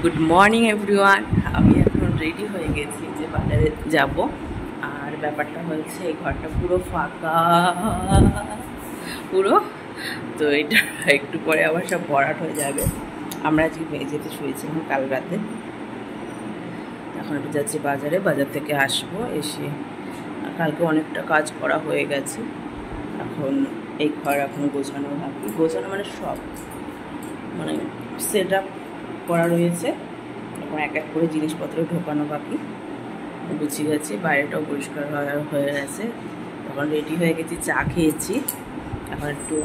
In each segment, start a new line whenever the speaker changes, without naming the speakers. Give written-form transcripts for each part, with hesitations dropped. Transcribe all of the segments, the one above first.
Good morning everyone. আমি এখন ready হয়ে গেছি যে বাজারে যাব। আর ব্যাপারটা হচ্ছে এই ঘরটা পুরো ফাঁকা পুরো, তো এটা একটু পরে আবার সব ভরাট হয়ে যাবে। আমরা আজকে যেতে শুয়েছিলাম কাল রাতে। এখন একটু যাচ্ছি বাজারে, বাজার থেকে আসবো, এসে কালকে অনেকটা কাজ করা হয়ে গেছে। এখন এই ঘর এখন গোছানো বাকি, গোছানো মানে সব মানে সেট আপ করা রয়েছে। এখন এক এক করে জিনিসপত্র ঢোকানো বাকি, গুছিয়ে গেছি, বাইরেটাও পরিষ্কার হয়ে গেছে। তখন রেডি হয়ে গেছি, চা খেয়েছি, এখন একটু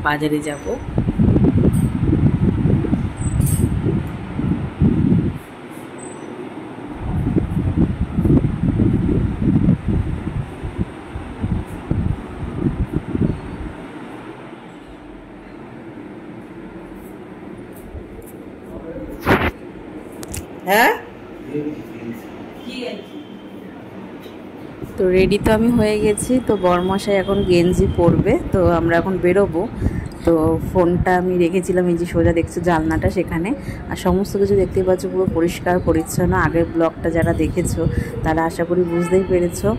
বাজারে যাব। হ্যাঁ, তো রেডি তো আমি হয়ে গেছি। তো বরমশাই এখন গেঞ্জি পরবে, তো আমরা এখন বেরোবো। তো ফোনটা আমি রেখেছিলাম এই যে সোজা দেখছো জানলাটা সেখানে, আর সমস্ত কিছু দেখতেই পাচ্ছ পুরো পরিষ্কার পরিচ্ছন্ন। আগের ব্লগটা যারা দেখেছো তারা আশা করি বুঝতেই পেরেছো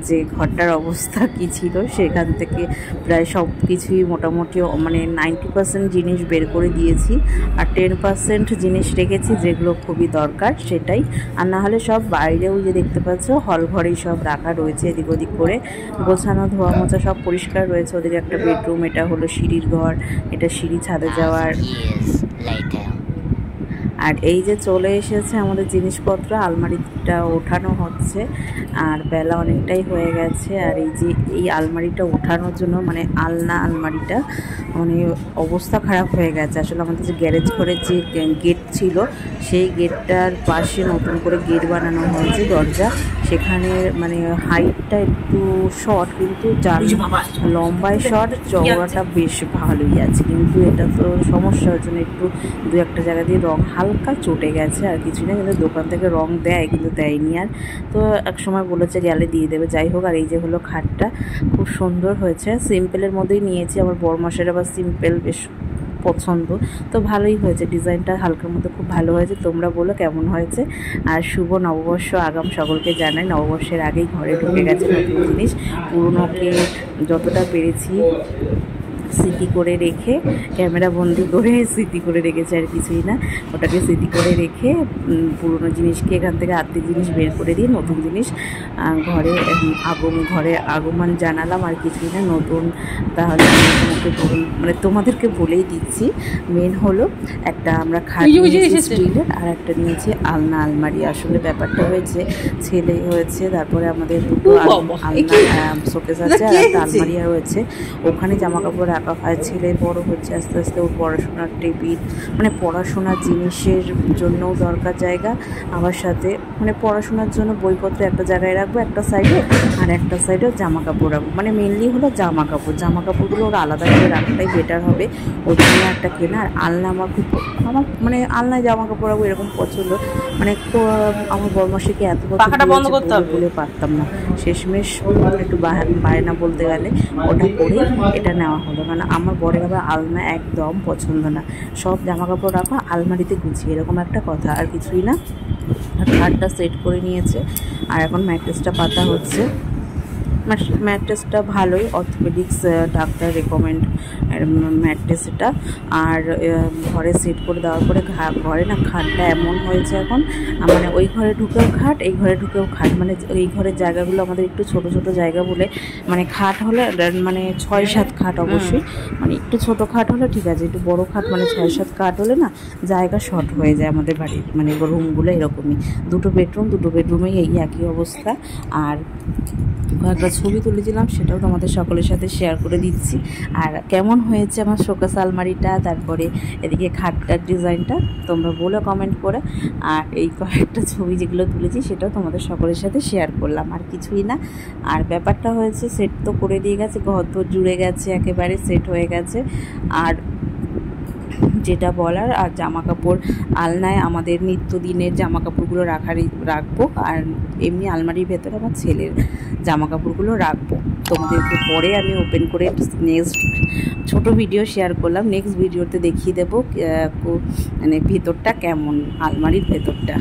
যে ঘরটার অবস্থা কি ছিল। সেখান থেকে প্রায় সব কিছুই মোটামুটি মানে 90% জিনিস বের করে দিয়েছি, আর 10% জিনিস রেখেছি যেগুলো খুবই দরকার সেটাই। আর না হলে সব বাইরেও যে দেখতে পাচ্ছ হল ঘরেই সব রাখা রয়েছে, এদিক ওদিক করে গোছানো, ধোয়া মোছা সব পরিষ্কার রয়েছে। ওদিকে একটা বেডরুম, এটা হলো সিঁড়ির ঘর, এটা সিঁড়ি ছাদে যাওয়ার। আর এই যে চলে এসেছে আমাদের জিনিসপত্র, আলমারিটা ওঠানো হচ্ছে, আর বেলা অনেকটাই হয়ে গেছে। আর এই যে এই আলমারিটা ওঠানোর জন্য মানে আলমারিটা মানে অবস্থা খারাপ হয়ে গেছে। আসলে আমাদের যে গ্যারেজ ঘরের যে গেট ছিল সেই গেটটার পাশে নতুন করে গেট বানানো হয়েছে, দরজা। সেখানে মানে হাইটটা একটু শর্ট, কিন্তু যার লম্বায় শর্ট, চওড়াটা বেশ ভালোই আছে। কিন্তু এটা তো সমস্যার জন্য একটু দু একটা জায়গা দিয়ে রং হালকা চটে গেছে, আর কিছু না। কিন্তু দোকান থেকে রং দেয়, কিন্তু দেয়নি। আর তো এক সময় বলেছে গেলে দিয়ে দেবে, যাই হোক। আর এই যে হলো খাটটা, খুব সুন্দর হয়েছে, সিম্পলের মধ্যেই নিয়েছি। আমার বরমাসের আবার সিম্পল বেশ পছন্দ, তো ভালোই হয়েছে, ডিজাইনটা হালকার মধ্যে খুব ভালো হয়েছে। তোমরা বলো কেমন হয়েছে। আর শুভ নববর্ষ আগাম সকলকে জানাই। নববর্ষের আগেই ঘরে ঢুকে গেছে নতুন জিনিস, পুরনোকে যতটা পেরেছি স্মৃতি করে রেখে, ক্যামেরা বন্দি করে স্মৃতি করে রেখেছে, আর কিছুই না। ওটাকে স্মৃতি করে রেখে পুরনো জিনিসকে এখান থেকে আর্থিক জিনিস বের করে দিয়ে নতুন জিনিস ঘরে আগমন জানালাম, আর কিছুই না। নতুন তাহলে মানে তোমাদেরকে বলেই দিচ্ছি, মেন হলো একটা আমরা খাট নিয়েছি স্টিলের, আর একটা নিয়েছি আলনা আলমারি। আসলে ব্যাপারটা হয়েছে, ছেলে হয়েছে, তারপরে আমাদের দুটো আলনা শোকেস আছে, আর একটা আলমারি রয়েছে, ওখানে জামা কাপড় রাখা হয়। ছেলে বড় হচ্ছে আস্তে আস্তে, ওর পড়াশোনার টেবিল মানে পড়াশোনার জিনিসের জন্যও দরকার জায়গা, আবার সাথে মানে পড়াশোনার জন্য বইপত্র একটা জায়গায় রাখবো একটা সাইডে, আর একটা সাইডে জামা কাপড় রাখবো। মানে মেনলি হলো জামা কাপড়গুলো ওর আলাদা করে রাখাটাই বেটার হবে, ওর জন্য একটা কেনা। আর আলনা আমার মানে আলনায় জামা কাপড় রাখবো এরকম পছন্দ, মানে আমার বরমাসিকে এত বছর বলে পারতাম না, শেষমেশ একটু বায়না বলতে গেলে ওটা করে এটা নেওয়া হলো। কারণ আমার বরের আবার আলনা একদম পছন্দ না, সব জামা কাপড় রাখা আলমারিতে গুছিয়ে, এরকম একটা কথা, আর কিছুই না। আর খাটটা সেট করে নিয়েছে, আর এখন ম্যাট্রেসটা পাতা হচ্ছে। ম্যাট্রেসটা ভালোই, অর্থোপেডিক্স ডাক্তার রেকমেন্ড ম্যাট্রেস এটা। আর ঘরে সেট করে দেওয়ার পরে ঘরে না খাটটা এমন হয়েছে এখন, মানে ওই ঘরে ঢুকেও খাট, এই ঘরে ঢুকেও খাট। মানে এই ঘরের জায়গাগুলো আমাদের একটু ছোট ছোট জায়গা বলে, মানে খাট হলে মানে 6-7 খাট অবশ্যই, মানে একটু ছোটো খাট হলে ঠিক আছে, একটু বড়ো খাট মানে 6-7 খাট হলে না জায়গা শর্ট হয়ে যায় আমাদের বাড়ির, মানে রুমগুলো এরকমই। দুটো বেডরুমেই এই একই অবস্থা। আর কয়েকটা ছবি তুলেছিলাম, সেটাও তোমাদের সকলের সাথে শেয়ার করে দিচ্ছি। আর কেমন হয়েছে আমার শোকেস আলমারিটা, তারপরে এদিকে খাটটার ডিজাইনটা তোমরা বলো কমেন্ট করে। আর এই কয়েকটা ছবি যেগুলো তুলেছি সেটাও তোমাদের সকলের সাথে শেয়ার করলাম, আর কিছুই না। আর ব্যাপারটা হয়েছে, সেট তো করে দিয়ে গেছে, ঘর তো জুড়ে গেছে, একেবারে সেট হয়ে গেছে। আর যেটা বলার। আর জামা কাপড় আলনায় আমাদের নিত্যদিনের জামা কাপড়গুলো রাখবো, আর এমনি আলমারির ভেতরে আমার ছেলের জামা কাপড়গুলো রাখবো। তোমাদেরকে পরে আমি ওপেন করে নেক্সট ছোট ভিডিও শেয়ার করলাম, নেক্সট ভিডিওতে দেখিয়ে দেবো মানে ভেতরটা কেমন, আলমারির ভেতরটা।